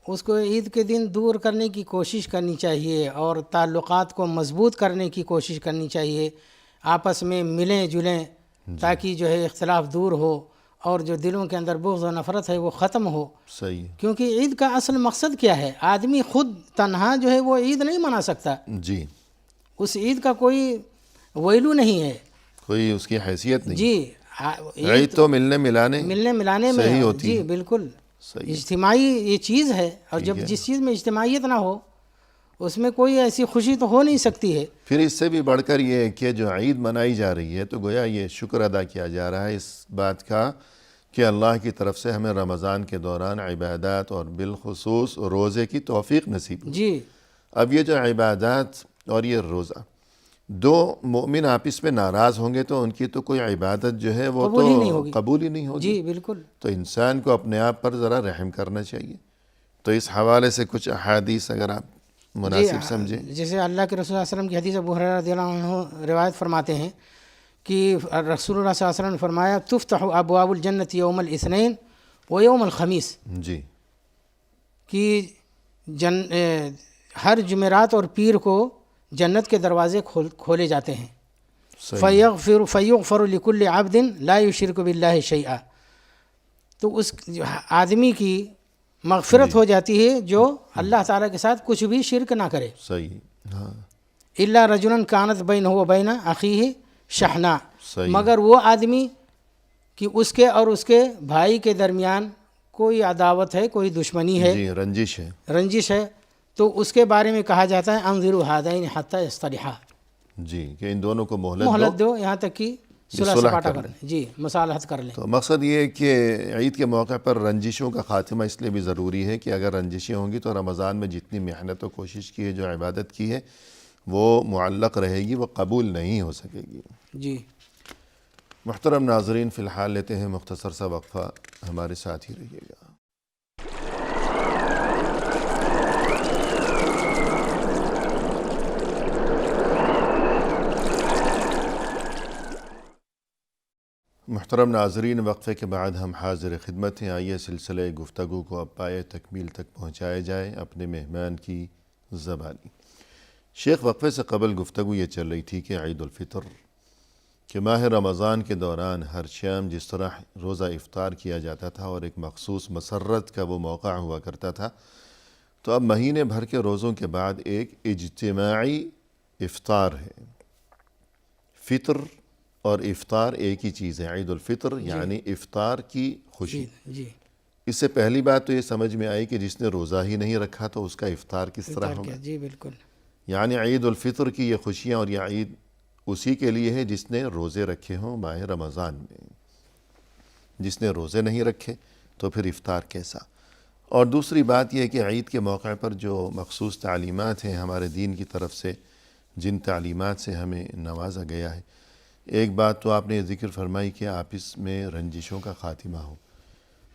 اس کو عید کے دن دور کرنے کی کوشش کرنی چاہیے، اور تعلقات کو مضبوط کرنے کی کوشش کرنی چاہیے. آپس میں ملیں جلیں تاکہ جو ہے اختلاف دور ہو اور جو دلوں کے اندر بغض و نفرت ہے وہ ختم ہو. صحیح ہے. کیونکہ عید کا اصل مقصد کیا ہے؟ آدمی خود تنہا جو ہے وہ عید نہیں منا سکتا. جی، اس عید کا کوئی ویلو نہیں ہے کوئی اس کی حیثیت نہیں. جی. عید تو ملنے ملانے ملانے میں صحیح ہوتی جی ہے. بالکل صحیح. اجتماعی یہ چیز ہے، اور جب جس چیز میں اجتماعیت نہ ہو اس میں کوئی ایسی خوشی تو ہو نہیں سکتی ہے. پھر اس سے بھی بڑھ کر یہ ہے کہ جو عید منائی جا رہی ہے تو گویا یہ شکر ادا کیا جا رہا ہے اس بات کا کہ اللہ کی طرف سے ہمیں رمضان کے دوران عبادات اور بالخصوص روزے کی توفیق نصیب ہوئی. جی اب یہ جو عبادات اور یہ روزہ، دو مومن آپس میں ناراض ہوں گے تو ان کی تو کوئی عبادت جو ہے وہ قبول ہی نہیں تو ہوگی. قبول ہی نہیں ہوگی. جی بالکل. تو انسان کو اپنے آپ پر ذرا رحم کرنا چاہیے. تو اس حوالے سے کچھ احادیث اگر آپ مناسب سمجھیں. جیسے اللہ کے رسول صلی اللہ علیہ وسلم کی حدیث ابو ہریرہ رضی اللہ عنہ روایت فرماتے ہیں کہ رسول اللہ صلی اللہ علیہ وسلم نے فرمایا تفتح ابواب الجنت یوم الاثنین و یوم الخمیس، جی. کہ ہر جمعرات اور پیر کو جنت کے دروازے کھولے جاتے ہیں. فیغفر لکل عبد لا یشرک باللہ شیئا، تو اس آدمی کی مغفرت ہو جاتی ہے جو اللہ تعالیٰ کے ساتھ کچھ بھی شرک نہ کرے. صحیح. ہاں. الا رجلا کانت بینہ و بین اخیہ شحناء، صحیح. مگر وہ آدمی کہ اس کے اور اس کے بھائی کے درمیان کوئی عداوت ہے، کوئی دشمنی ہے، جی رنجش ہے. رنجش ہے، تو اس کے بارے میں کہا جاتا ہے انظروا هذین حتی یصطلحا، جی کہ ان دونوں کو مہلت دو یہاں تک کہ صلح سپاٹا کر لیں. جی مصالحت کر لیں. تو مقصد یہ ہے کہ عید کے موقع پر رنجشوں کا خاتمہ اس لیے بھی ضروری ہے کہ اگر رنجشیں ہوں گی تو رمضان میں جتنی محنت و کوشش کی ہے، جو عبادت کی ہے، وہ معلق رہے گی، وہ قبول نہیں ہو سکے گی. جی. محترم ناظرین، فی الحال لیتے ہیں مختصر سا وقفہ، ہمارے ساتھ ہی رہیے گا. محترم ناظرین، وقفے کے بعد ہم حاضر خدمت ہیں. آئیے سلسلہ گفتگو کو اب پائے تکمیل تک پہنچایا جائے اپنے مہمان کی زبانی. شیخ، وقفے سے قبل گفتگو یہ چل رہی تھی کہ عید الفطر کہ ماہ رمضان کے دوران ہر شام جس طرح روزہ افطار کیا جاتا تھا اور ایک مخصوص مسرت کا وہ موقع ہوا کرتا تھا، تو اب مہینے بھر کے روزوں کے بعد ایک اجتماعی افطار ہے. فطر اور افطار ایک ہی چیز ہے. عید الفطر یعنی افطار کی خوشی. جی. اس سے پہلی بات تو یہ سمجھ میں آئی کہ جس نے روزہ ہی نہیں رکھا تو اس کا افطار کس طرح ہوگا. جی بالکل. یعنی عید الفطر کی یہ خوشیاں اور یہ عید اسی کے لیے ہے جس نے روزے رکھے ہوں ماہ رمضان میں. جس نے روزے نہیں رکھے تو پھر افطار کیسا. اور دوسری بات یہ ہے کہ عید کے موقع پر جو مخصوص تعلیمات ہیں ہمارے دین کی طرف سے، جن تعلیمات سے ہمیں نوازا گیا ہے، ایک بات تو آپ نے ذکر فرمائی کہ آپس میں رنجشوں کا خاتمہ ہو.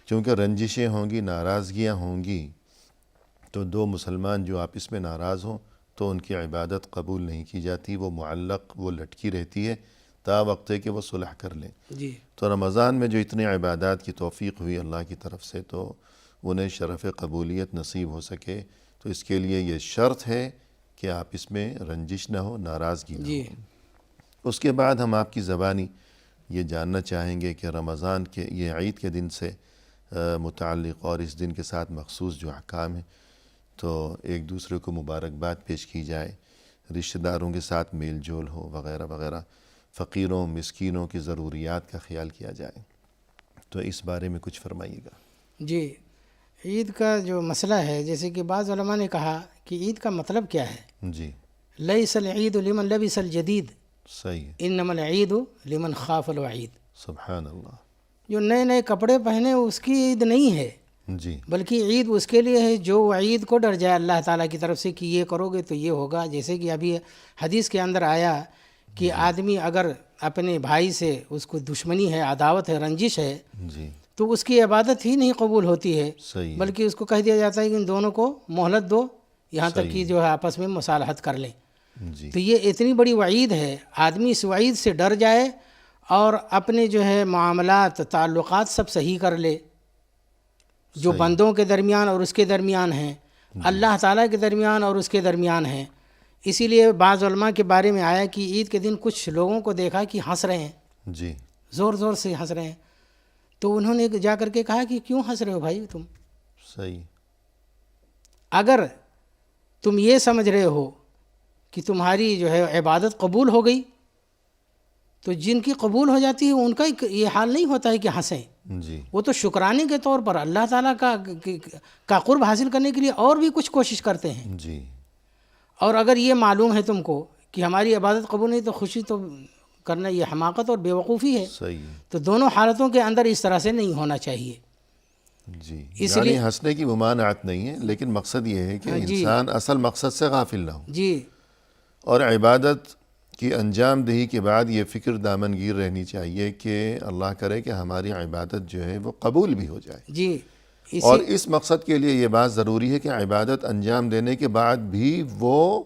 چونکہ رنجشیں ہوں گی، ناراضگیاں ہوں گی، تو دو مسلمان جو آپس میں ناراض ہوں تو ان کی عبادت قبول نہیں کی جاتی، وہ معلق، وہ لٹکی رہتی ہے تا وقت ہے کہ وہ صلح کر لیں. جی. تو رمضان میں جو اتنے عبادات کی توفیق ہوئی اللہ کی طرف سے، تو انہیں شرف قبولیت نصیب ہو سکے تو اس کے لیے یہ شرط ہے کہ آپس میں رنجش نہ ہو، ناراضگی نہ ہو. اس کے بعد ہم آپ کی زبانی یہ جاننا چاہیں گے کہ رمضان کے یہ عید کے دن سے متعلق اور اس دن کے ساتھ مخصوص جو احکام ہیں، تو ایک دوسرے کو مبارکباد پیش کی جائے، رشتہ داروں کے ساتھ میل جول ہو وغیرہ وغیرہ، فقیروں مسکینوں کی ضروریات کا خیال کیا جائے. تو اس بارے میں کچھ فرمائیے گا. جی. عید کا جو مسئلہ ہے، جیسے کہ بعض علماء نے کہا کہ عید کا مطلب کیا ہے. جی. لیس العید لمن لبس الجدید، صحیح ہے. انما العید لمن خاف الوعید. سبحان اللہ. جو نئے نئے کپڑے پہنے اس کی عید نہیں ہے، جی. بلکہ عید اس کے لیے ہے جو عید کو ڈر جائے اللہ تعالیٰ کی طرف سے کہ یہ کرو گے تو یہ ہوگا. جیسے کہ ابھی حدیث کے اندر آیا کہ آدمی اگر اپنے بھائی سے اس کو دشمنی ہے، عداوت ہے، رنجش ہے، جی. تو اس کی عبادت ہی نہیں قبول ہوتی ہے، صحیح. بلکہ اس کو کہہ دیا جاتا ہے کہ ان دونوں کو مہلت دو یہاں تک کہ جو ہے آپس میں مصالحت کر لیں. جی. تو یہ اتنی بڑی وعید ہے، آدمی اس وعید سے ڈر جائے اور اپنے جو ہے معاملات، تعلقات سب صحیح کر لے، جو بندوں کے درمیان اور اس کے درمیان ہیں، اللہ تعالیٰ کے درمیان اور اس کے درمیان ہیں. اسی لیے بعض علماء کے بارے میں آیا کہ عید کے دن کچھ لوگوں کو دیکھا کہ ہنس رہے ہیں، جی. زور زور سے ہنس رہے ہیں. تو انہوں نے جا کر کے کہا کہ کیوں ہنس رہے ہو بھائی تم؟ صحیح. اگر تم یہ سمجھ رہے ہو کہ تمہاری جو ہے عبادت قبول ہو گئی، تو جن کی قبول ہو جاتی ہے ان کا یہ حال نہیں ہوتا ہے کہ ہنسیں، جی وہ تو شکرانے کے طور پر اللہ تعالیٰ کا قرب حاصل کرنے کے لیے اور بھی کچھ کوشش کرتے ہیں. جی اور اگر یہ معلوم ہے تم کو کہ ہماری عبادت قبول نہیں تو خوشی تو کرنا یہ حماقت اور بیوقوفی ہے. صحیح ہے. تو دونوں حالتوں کے اندر اس طرح سے نہیں ہونا چاہیے. جی اس یعنی لیے ہنسنے کی ممانعت نہیں ہے، لیکن مقصد یہ ہے کہ جی انسان اصل مقصد سے غافل نہ ہو، جی اور عبادت کی انجام دہی کے بعد یہ فکر دامنگیر رہنی چاہیے کہ اللہ کرے کہ ہماری عبادت جو ہے وہ قبول بھی ہو جائے. جی اور اس مقصد کے لیے یہ بات ضروری ہے کہ عبادت انجام دینے کے بعد بھی وہ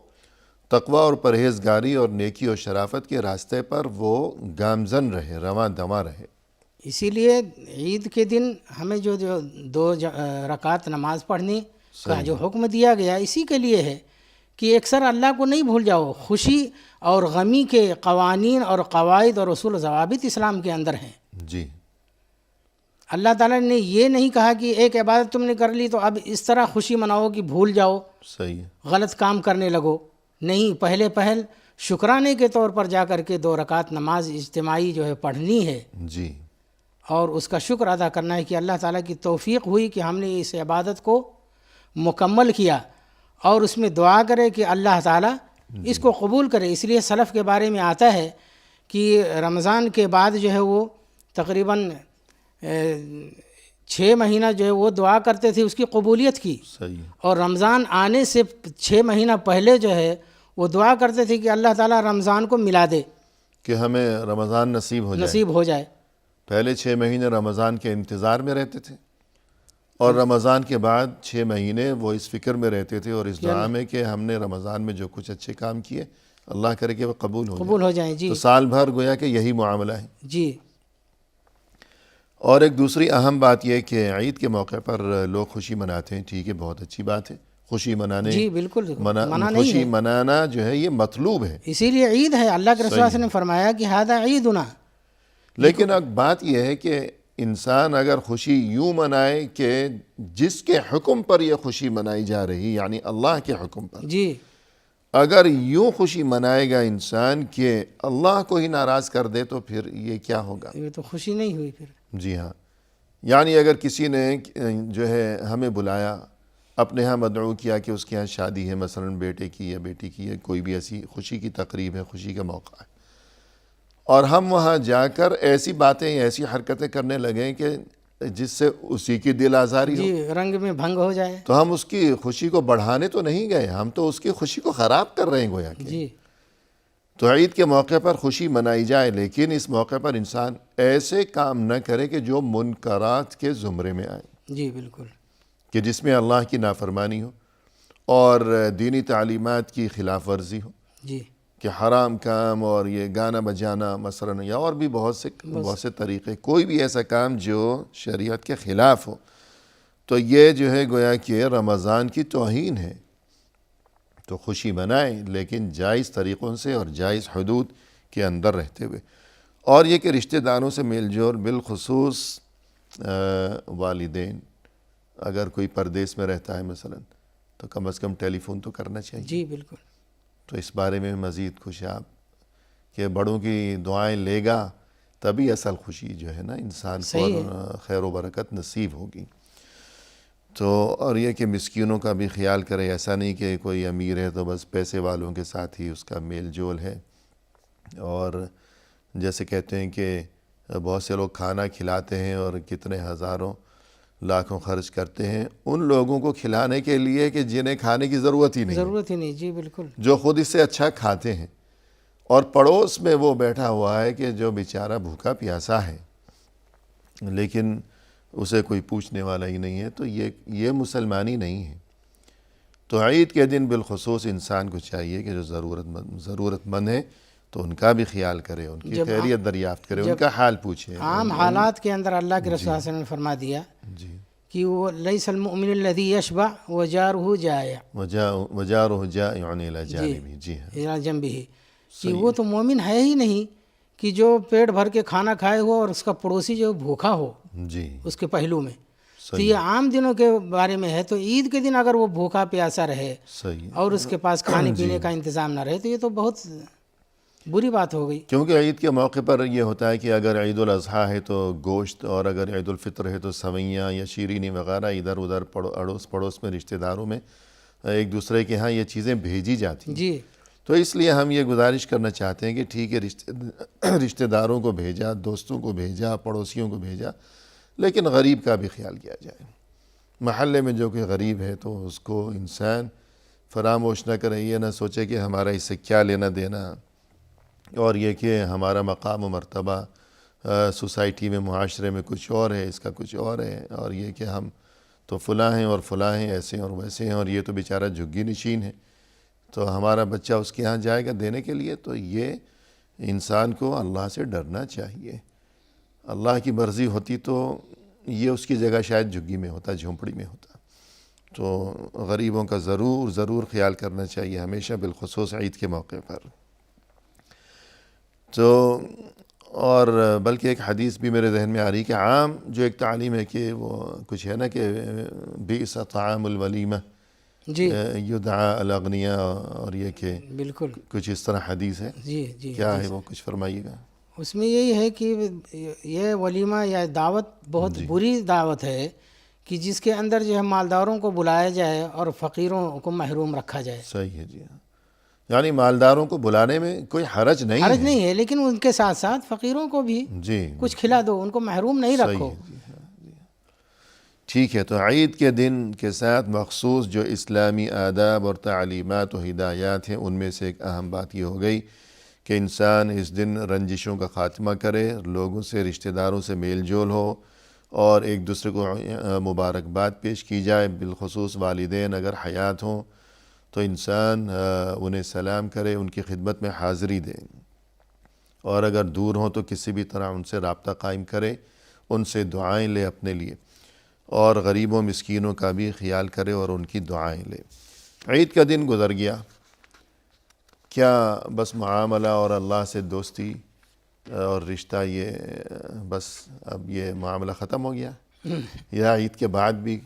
تقوی اور پرہیزگاری اور نیکی اور شرافت کے راستے پر وہ گامزن رہے، رواں دواں رہے. اسی لیے عید کے دن ہمیں جو 2 رکعت نماز پڑھنے کا جو حکم دیا گیا اسی کے لیے ہے کہ اکثر اللہ کو نہیں بھول جاؤ. خوشی اور غمی کے قوانین اور قواعد اور اصول و ضوابط اسلام کے اندر ہیں. جی اللہ تعالیٰ نے یہ نہیں کہا کہ ایک عبادت تم نے کر لی تو اب اس طرح خوشی مناؤ کہ بھول جاؤ، صحیح ہے. غلط کام کرنے لگو. نہیں، پہل شکرانے کے طور پر جا کر کے 2 رکعت نماز اجتماعی جو ہے پڑھنی ہے، جی اور اس کا شکر ادا کرنا ہے کہ اللہ تعالیٰ کی توفیق ہوئی کہ ہم نے اس عبادت کو مکمل کیا، اور اس میں دعا کرے کہ اللہ تعالیٰ اس کو قبول کرے. اس لیے سلف کے بارے میں آتا ہے کہ رمضان کے بعد جو ہے وہ تقریباً 6 مہینہ جو ہے وہ دعا کرتے تھے اس کی قبولیت کی، صحیح ہے. اور رمضان آنے سے 6 مہینہ پہلے جو ہے وہ دعا کرتے تھے کہ اللہ تعالیٰ رمضان کو ملا دے، کہ ہمیں رمضان نصیب ہو جائے. پہلے 6 مہینے رمضان کے انتظار میں رہتے تھے، اور رمضان کے بعد 6 مہینے وہ اس فکر میں رہتے تھے اور اس دعا میں کہ ہم نے رمضان میں جو کچھ اچھے کام کیے اللہ کرے کہ وہ قبول ہو جائیں. جی تو سال بھر گویا کہ یہی معاملہ ہے. جی. اور ایک دوسری اہم بات یہ کہ عید کے موقع پر لوگ خوشی مناتے ہیں، ٹھیک ہے، بہت اچھی بات ہے. خوشی منانے جی بالکل خوشی منانا جو ہے یہ مطلوب ہے، اسی لیے عید ہے. اللہ کے رسول صلی اللہ علیہ وسلم نے فرمایا کہ ھذا عیدنا. لیکن اب بات یہ ہے کہ انسان اگر خوشی یوں منائے کہ جس کے حکم پر یہ خوشی منائی جا رہی، یعنی اللہ کے حکم پر، جی اگر یوں خوشی منائے گا انسان کہ اللہ کو ہی ناراض کر دے تو پھر یہ کیا ہوگا؟ یہ تو خوشی نہیں ہوئی پھر. جی ہاں، یعنی اگر کسی نے جو ہے ہمیں بلایا، اپنے ہاں مدعو کیا کہ اس کے ہاں شادی ہے، مثلا بیٹے کی یا بیٹی کی ہے، کوئی بھی ایسی خوشی کی تقریب ہے، خوشی کا موقع ہے، اور ہم وہاں جا کر ایسی باتیں ایسی حرکتیں کرنے لگیں کہ جس سے اسی کی دل آزاری ہو، جی رنگ میں بھنگ ہو جائے، تو ہم اس کی خوشی کو بڑھانے تو نہیں گئے، ہم تو اس کی خوشی کو خراب کر رہے ہیں گویا کہ. جی تو عید کے موقع پر خوشی منائی جائے، لیکن اس موقع پر انسان ایسے کام نہ کرے کہ جو منکرات کے زمرے میں آئے، جی بالکل، کہ جس میں اللہ کی نافرمانی ہو اور دینی تعلیمات کی خلاف ورزی ہو، جی کہ حرام کام اور یہ گانا بجانا مثلا، یا اور بھی بہت سے طریقے، کوئی بھی ایسا کام جو شریعت کے خلاف ہو، تو یہ جو ہے گویا کہ رمضان کی توہین ہے. تو خوشی منائیں لیکن جائز طریقوں سے اور جائز حدود کے اندر رہتے ہوئے. اور یہ کہ رشتہ داروں سے میل جول، بالخصوص والدین، اگر کوئی پردیس میں رہتا ہے مثلا تو کم از کم ٹیلی فون تو کرنا چاہیے. جی بالکل. تو اس بارے میں مزید خوشیاب کہ بڑوں کی دعائیں لے گا تبھی اصل خوشی جو ہے نا انسان کو خیر و برکت نصیب ہوگی. تو اور یہ کہ مسکینوں کا بھی خیال کرے، ایسا نہیں کہ کوئی امیر ہے تو بس پیسے والوں کے ساتھ ہی اس کا میل جول ہے. اور جیسے کہتے ہیں کہ بہت سے لوگ کھانا کھلاتے ہیں اور کتنے ہزاروں لاکھوں خرچ کرتے ہیں ان لوگوں کو کھلانے کے لیے کہ جنہیں کھانے کی ضرورت ہی نہیں، جی بالکل، جو خود اس سے اچھا کھاتے ہیں، اور پڑوس میں وہ بیٹھا ہوا ہے کہ جو بیچارہ بھوکا پیاسا ہے لیکن اسے کوئی پوچھنے والا ہی نہیں ہے. تو یہ مسلمانی نہیں ہے. تو عید کے دن بالخصوص انسان کو چاہیے کہ جو ضرورت مند ہے تو ان کا بھی خیال کرے، ان کی خیریت دریافت کرے، ان کا حال پوچھے. عام حالات کے اندر اللہ کے رسول صلی اللہ علیہ وسلم نے فرما دیا کہ وہ لیس المؤمن الذی یشبع وجارہ جائع، وجارہ جائع الی جانبہ. جی ہاں، الی جنبہ، کہ وہ تو مومن ہے ہی نہیں کہ جو پیٹ بھر کے کھانا کھائے ہو اور اس کا پڑوسی جو بھوکا ہو جی اس کے پہلو میں. تو یہ عام دنوں کے بارے میں ہے. تو عید کے دن اگر وہ بھوکا پیاسا رہے صحیح. اور اس کے پاس کھانے پینے کا انتظام نہ رہے تو یہ تو بہت بری بات ہو گئی. کیونکہ عید کے موقع پر یہ ہوتا ہے کہ اگر عید الاضحیٰ ہے تو گوشت، اور اگر عید الفطر ہے تو سویاں یا شیرینی وغیرہ ادھر ادھر اڑوس پڑوس میں رشتہ داروں میں ایک دوسرے کے ہاں یہ چیزیں بھیجی جاتی ہیں. جی تو اس لیے ہم یہ گزارش کرنا چاہتے ہیں کہ ٹھیک ہے رشتہ داروں کو بھیجا، دوستوں کو بھیجا، پڑوسیوں کو بھیجا، لیکن غریب کا بھی خیال کیا جائے. محلے میں جو کہ غریب ہے تو اس کو انسان فراموش نہ کرے، یہ نہ سوچے کہ ہمارا اس سے کیا لینا دینا، اور یہ کہ ہمارا مقام و مرتبہ سوسائٹی میں، معاشرے میں کچھ اور ہے، اس کا کچھ اور ہے، اور یہ کہ ہم تو فلاں ہیں اور فلاں ہیں، ایسے ہیں اور ویسے ہیں، اور یہ تو بیچارہ جھگی نشین ہے تو ہمارا بچہ اس کے ہاں جائے گا دینے کے لیے. تو یہ انسان کو اللہ سے ڈرنا چاہیے. اللہ کی مرضی ہوتی تو یہ اس کی جگہ شاید جھگی میں ہوتا، جھونپڑی میں ہوتا. تو غریبوں کا ضرور خیال کرنا چاہیے ہمیشہ، بالخصوص عید کے موقع پر. تو اور بلکہ ایک حدیث بھی میرے ذہن میں آ رہی کہ عام جو ایک تعلیم ہے کہ وہ کچھ ہے نا کہ بئس طعام الولیمہ جی یدعا الاغنیاء، اور یہ کہ بالکل کچھ اس طرح حدیث ہے. جی جی کیا ہے وہ، کچھ فرمائیے گا. اس میں یہی ہے کہ یہ ولیمہ یا دعوت بہت بری دعوت ہے کہ جس کے اندر جو ہے مالداروں کو بلایا جائے اور فقیروں کو محروم رکھا جائے. صحیح ہے. جی ہاں، یعنی مالداروں کو بلانے میں کوئی حرج نہیں ہے. حرج نہیں ہے، لیکن ان کے ساتھ ساتھ فقیروں کو بھی جی کچھ کھلا دو، ان کو محروم نہیں رکھو. صحیح ہے. جی ہاں. ٹھیک ہے. تو عید کے دن کے ساتھ مخصوص جو اسلامی آداب اور تعلیمات و ہدایات ہیں ان میں سے ایک اہم بات یہ ہو گئی کہ انسان اس دن رنجشوں کا خاتمہ کرے، لوگوں سے، رشتہ داروں سے میل جول ہو، اور ایک دوسرے کو مبارکباد پیش کی جائے. بالخصوص والدین اگر حیات ہوں تو انسان انہیں سلام کرے، ان کی خدمت میں حاضری دے، اور اگر دور ہوں تو کسی بھی طرح ان سے رابطہ قائم کرے، ان سے دعائیں لے اپنے لیے، اور غریبوں مسکینوں کا بھی خیال کرے اور ان کی دعائیں لے. عید کا دن گزر گیا، کیا بس معاملہ اور اللہ سے دوستی اور رشتہ یہ بس اب یہ معاملہ ختم ہو گیا، یا عید کے بعد بھی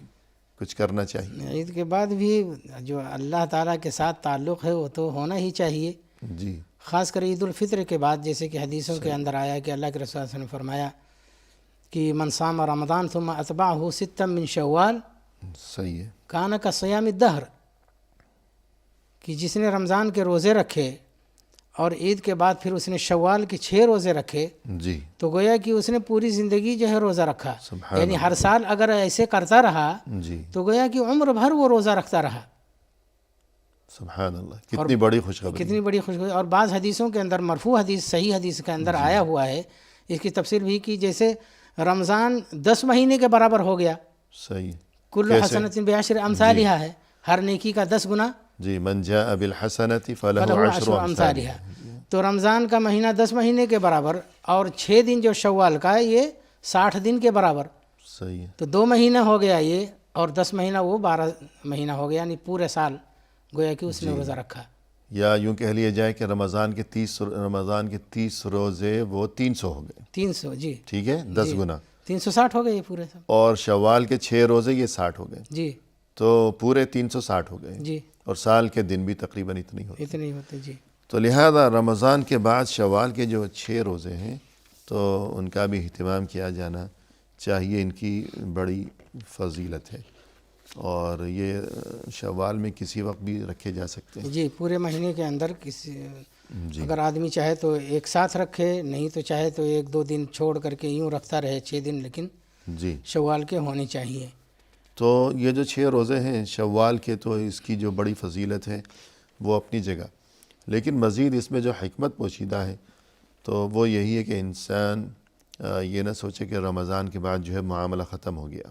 کچھ کرنا چاہیے؟ عید کے بعد بھی جو اللہ تعالیٰ کے ساتھ تعلق ہے وہ تو ہونا ہی چاہیے. جی خاص کر عید الفطر کے بعد، جیسے کہ حدیثوں کے اندر آیا کہ اللہ کے رسول صلی اللہ علیہ وسلم نے فرمایا کہ من صام رمضان ثم اتبعہ ستا من شوال صحیح ہے. کان کصیام الدہر، کہ جس نے رمضان کے روزے رکھے اور عید کے بعد پھر اس نے شوال کے 6 روزے رکھے جی تو گویا کہ اس نے پوری زندگی جو ہے روزہ رکھا. سبحان یعنی ہر سال اگر ایسے کرتا رہا جی تو گویا کہ عمر بھر وہ روزہ رکھتا رہا. سبحان اللہ، کتنی بڑی خوشخبری. کتنی بڑی خوشخبری. اور بعض حدیثوں کے اندر مرفوع حدیث، صحیح حدیث کے اندر آیا ہوا ہے، اس کی تفسیر بھی کی جیسے رمضان 10 مہینے کے برابر ہو گیا. صحیح. کل حسنۃ بعشر امثالها ہے، ہر نیکی کا 10 گنا. جی من جاء بالحسنۃ فلہ عشر امثالها. تو رمضان کا مہینہ 10 مہینے کے برابر، اور 6 دن جو شوال کا ہے یہ 60 دن کے برابر. صحیح ہے. تو 2 مہینہ ہو گیا یہ، اور 10 مہینہ وہ 12 مہینہ ہو گیا، یعنی پورے سال گویا کہ اس نے روزہ رکھا. یا یوں کہہ لیا جائے کہ رمضان کے 30 روزے وہ 300 ہو گئے. 300 جی ٹھیک ہے، 10 گنا. 360 ہو گئے یہ پورے سال. اور شوال کے 6 روزے یہ 60 ہو گئے. جی تو پورے 360 ہو گئے. جی اور سال کے دن بھی تقریباً اتنے ہوتے. اتنے ہی ہوتے. جی تو لہذا رمضان کے بعد شوال کے جو 6 روزے ہیں تو ان کا بھی اہتمام کیا جانا چاہیے. ان کی بڑی فضیلت ہے، اور یہ شوال میں کسی وقت بھی رکھے جا سکتے ہیں. جی پورے مہینے کے اندر کسی جی اگر آدمی چاہے تو ایک ساتھ رکھے، نہیں تو چاہے تو 1-2 دن چھوڑ کر کے یوں رکھتا رہے 6 دن، لیکن جی. شوال کے ہونے چاہیے. تو یہ جو 6 روزے ہیں شوال کے، تو اس کی جو بڑی فضیلت ہے وہ اپنی جگہ، لیکن مزید اس میں جو حکمت پوشیدہ ہے تو وہ یہی ہے کہ انسان یہ نہ سوچے کہ رمضان کے بعد جو ہے معاملہ ختم ہو گیا.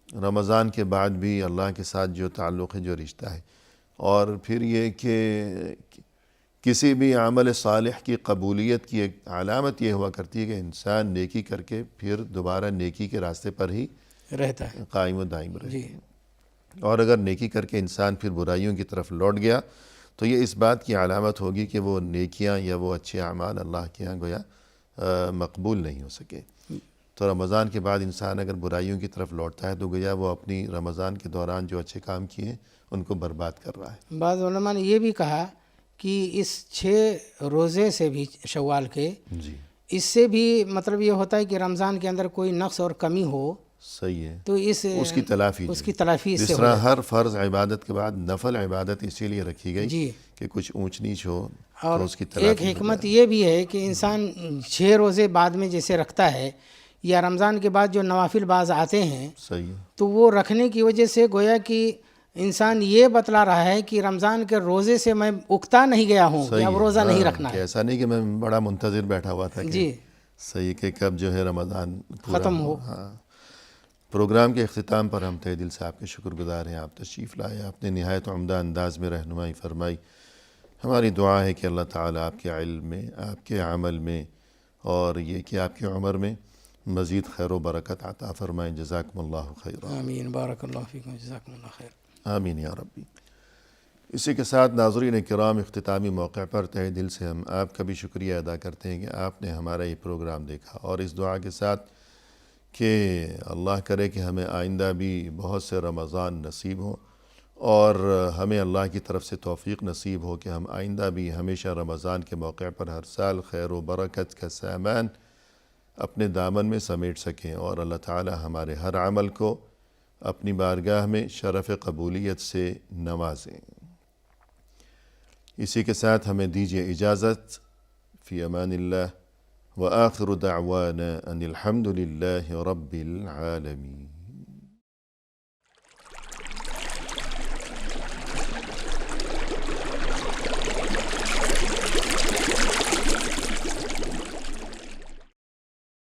رمضان کے بعد بھی اللہ کے ساتھ جو تعلق ہے، جو رشتہ ہے، اور پھر یہ کہ کسی بھی عمل صالح کی قبولیت کی ایک علامت یہ ہوا کرتی ہے کہ انسان نیکی کر کے پھر دوبارہ نیکی کے راستے پر ہی رہتا ہے. قائم و دائم رہے. جی اور اگر نیکی کر کے انسان پھر برائیوں کی طرف لوٹ گیا تو یہ اس بات کی علامت ہوگی کہ وہ نیکیاں یا وہ اچھے اعمال اللہ کے ہاں گویا مقبول نہیں ہو سکے. تو رمضان کے بعد انسان اگر برائیوں کی طرف لوٹتا ہے تو گویا وہ اپنی رمضان کے دوران جو اچھے کام کیے ہیں ان کو برباد کر رہا ہے۔ بعض علماء نے یہ بھی کہا کہ اس 6 روزے سے بھی شوال کے جی اس سے بھی مطلب یہ ہوتا ہے کہ رمضان کے اندر کوئی نقص اور کمی ہو صحیح ہے، تو اس کی تلافی اس کی تلافی اس جس سے طرح ہر فرض عبادت کے بعد نفل عبادت اسی لیے رکھی گئی جی۔ کہ کچھ اونچ نیچ ہو اور تو اس کی ایک تلافی ہو حکمت جائے۔ یہ بھی ہے کہ انسان 6 روزے بعد میں جیسے رکھتا ہے یا رمضان کے بعد جو نوافل بعض آتے ہیں صحیح ہے، تو وہ رکھنے کی وجہ سے گویا کہ انسان یہ بتلا رہا ہے کہ رمضان کے روزے سے میں اکتا نہیں گیا ہوں کہ اب روزہ نہیں رکھنا کہ ہے۔ ایسا نہیں کہ میں بڑا منتظر بیٹھا ہوا تھا کہ جی صحیح کہ کب جو ہے رمضان پورا ختم ہو۔ ہاں، پروگرام کے اختتام پر ہم تہ دل سے آپ کے شکر گزار ہیں، آپ تشریف لائے، آپ نے نہایت عمدہ انداز میں رہنمائی فرمائی۔ ہماری دعا ہے کہ اللہ تعالیٰ آپ کے علم میں، آپ کے عمل میں اور یہ کہ آپ کی عمر میں مزید خیر و برکت عطا فرمائیں۔ جزاکم اللہ خیر، آمین، بارک اللہ فیکم، جزاکم اللہ خیر۔ آمین یا ربی۔ اسی کے ساتھ ناظرین کرام، اختتامی موقع پر تہ دل سے ہم آپ کا بھی شکریہ ادا کرتے ہیں کہ آپ نے ہمارا یہ پروگرام دیکھا، اور اس دعا کے ساتھ کہ اللہ کرے کہ ہمیں آئندہ بھی بہت سے رمضان نصیب ہوں، اور ہمیں اللہ کی طرف سے توفیق نصیب ہو کہ ہم آئندہ بھی ہمیشہ رمضان کے موقع پر ہر سال خیر و برکت کا سامان اپنے دامن میں سمیٹ سکیں، اور اللہ تعالی ہمارے ہر عمل کو اپنی بارگاہ میں شرف قبولیت سے نوازیں۔ اسی کے ساتھ ہمیں دیجیے اجازت، فی امان اللہ، وآخر دعوانا ان الحمد للہ رب العالمین۔